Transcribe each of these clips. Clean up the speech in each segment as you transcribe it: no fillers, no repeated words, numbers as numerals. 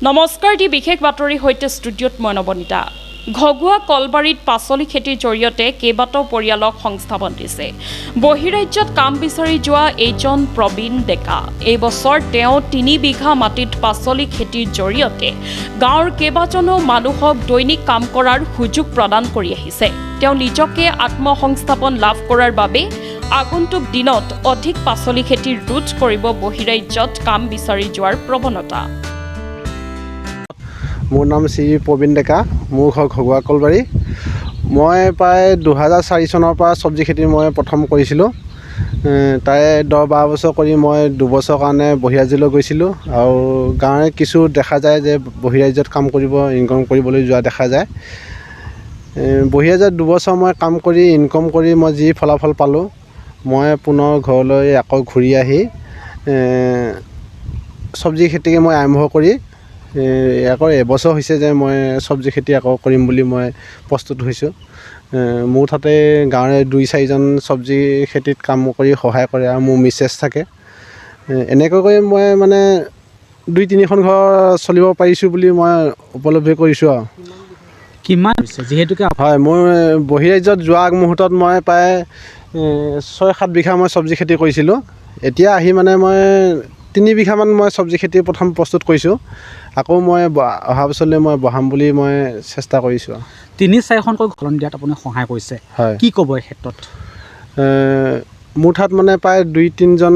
নমস্কাৰ দি বিশেষ বাতৰি হৈতে ষ্টুডিঅ'ত মই নবনিতা ঘগুৱা কলবাৰীত পাচলি খেতিৰ জৰিয়তে কেইবাটাও পৰিয়ালক সংস্থাপন দিছে বহিৰাজ্যত কাম বিচাৰি যোৱা এইজন প্ৰবীণ ডেকা এই বছৰ তেওঁ 3 বিঘা মাটিত পাচলি খেতিৰ জৰিয়তে গাঁৱৰ কেইবাজনো মানুহক দৈনিক কাম কৰাৰ সুযোগ প্ৰদান কৰি আহিছে তেওঁ নিজকে আত্মসংস্থাপন লাভ কৰাৰ বাবে আগন্তুক দিনত অধিক পাচলি খেতিৰ ৰুট কৰিব বহিৰাজ্যত কাম বিচাৰি যোৱাৰ প্ৰৱণতা মোৰ নাম শ্ৰী প্ৰবীণ ডেকা মোৰ ঘৰ ঘগুৱা কলবাৰী মই প্ৰায় 2004 চনৰ পৰা চব্জি খেতি মই প্ৰথম কৰিছিলোঁ তাৰে 10-12 বছৰ কৰি মই 2 বছৰ কাৰণে বহিৰাজ্যলৈ গৈছিলোঁ আৰু গাঁৱৰে কিছু দেখা যায় যে বহিৰাজ্যত কাম কৰিব ইনকম কৰিবলৈ যোৱা দেখা যায় বহিৰাজ্যত 2 বছৰ মই কাম কৰি ইনকম কৰি মই যি ফলাফল পালোঁ মই পুনৰ ঘৰলৈ আকৌ ঘূৰি আহি চব্জি খেতিকে মই আৰম্ভ কৰি আকৌ এবছৰ হৈছে যে মই চব্জি খেতি আকৌ কৰিম বুলি মই প্ৰস্তুত হৈছোঁ মোৰ তাতে গাঁৱৰে 2-4জন চব্জি খেতিত কাম কৰি সহায় কৰে আৰু মোৰ মিছেছ থাকে এনেকৈ মই মানে 2-3খন ঘৰ চলিব পাৰিছোঁ বুলি মই উপলব্ধি কৰিছোঁ আৰু কিমান হৈছে যেহেতুকে হয় মোৰ বহিৰাজ্যত যোৱা আগমুহূৰ্তত মই প্ৰায় 6-7 বিঘা মই চব্জি খেতি কৰিছিলোঁ এতিয়া আহি মানে মই 3 বিঘামান মই চব্জি খেতি প্ৰথম প্ৰস্তুত কৰিছোঁ আকৌ মই অহা বছৰলৈ মই বহাম বুলি মই চেষ্টা কৰিছোঁ 3-4খনকৈ ঘলন দিয়াত আপুনি সহায় কৰিছে কি ক'ব এই ক্ষেত্ৰত মোৰ ঠাত মানে প্ৰায় 2-3জন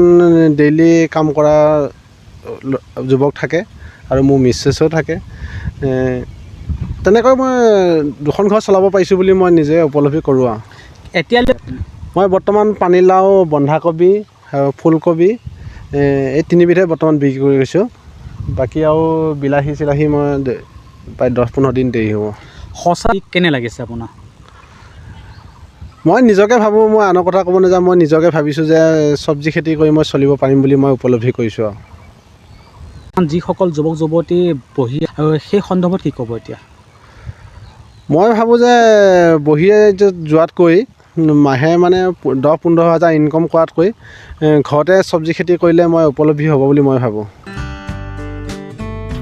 ডেইলি কাম কৰা যুৱক থাকে আৰু মোৰ মিছেছো থাকে তেনেকৈ মই 2খন ঘৰ চলাব পাৰিছোঁ বুলি মই নিজে উপলব্ধি কৰোঁ আৰু এতিয়ালৈ মই বৰ্তমান পানীলাও বন্ধাকবি আৰু ফুলকবি এই 3বিধে বৰ্তমান বিক্ৰী কৰি গৈছোঁ বাকী আৰু বিলাহী চিলাহী মই প্ৰায় 10-15 দিন দেৰি হ'ব সঁচা কেনে লাগিছে আপোনাৰ মই নিজকে ভাবোঁ মই আনৰ কথা ক'ব নাযাওঁ মই নিজকে ভাবিছোঁ যে চব্জি খেতি কৰি মই চলিব পাৰিম বুলি মই উপলব্ধি কৰিছোঁ আৰু যিসকল যুৱক যুৱতী বহি আৰু সেই সন্দৰ্ভত কি ক'ব এতিয়া মই ভাবোঁ যে বহিৰাজ্যত যোৱাতকৈ মাহে মানে 10-15 হাজাৰ ইনকম কৰাতকৈ ঘৰতে চব্জি খেতি কৰিলে মই উপলব্ধি হ'ব বুলি মই ভাবোঁ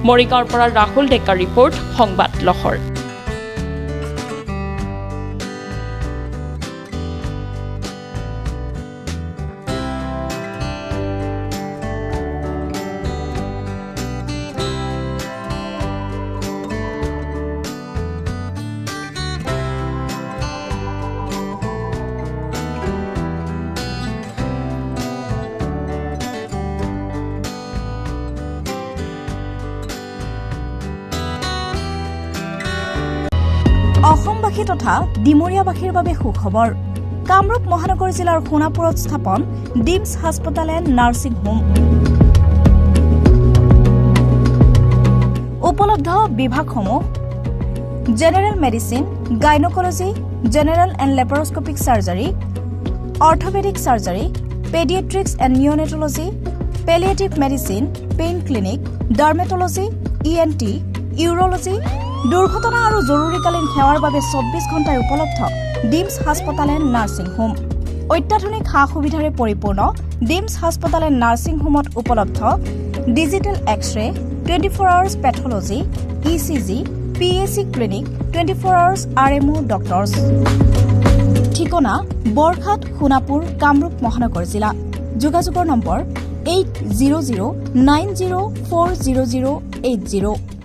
মৰিগাঁৱৰ পৰা ৰাহুল ডেকাৰ ৰিপৰ্ট সংবাদ লহৰ অসমবাসী তথা ডিমৰীয়াবাসীৰ বাবে সুখবৰ কামৰূপ মহানগৰ জিলাৰ সোণাপুৰত স্থাপন ডিমছ হাস্পতাল এণ্ড নাৰ্ছিং হোম উপলব্ধ বিভাগসমূহ general medicine gynaecology general and laparoscopic surgery orthopaedic surgery paediatrics and neonatology palliative medicine pain clinic dermatology ENT urology দুৰ্ঘটনা আৰু জৰুৰীকালীন সেৱাৰ বাবে 24 ঘণ্টাৰ উপলব্ধ ডিমছ হাস্পতাল এণ্ড নাৰ্ছিং হোম অত্যাধুনিক সা-সুবিধাৰে পৰিপূৰ্ণ ডিমছ হাস্পতাল এণ্ড নাৰ্ছিং হোমত উপলব্ধ digital X-ray 24 hours pathology ECG PAC clinic 24 hours RMO doctors ঠিকনা বৰঘাট সোণাপুৰ কামৰূপ মহানগৰ জিলা যোগাযোগৰ নম্বৰ 8009040080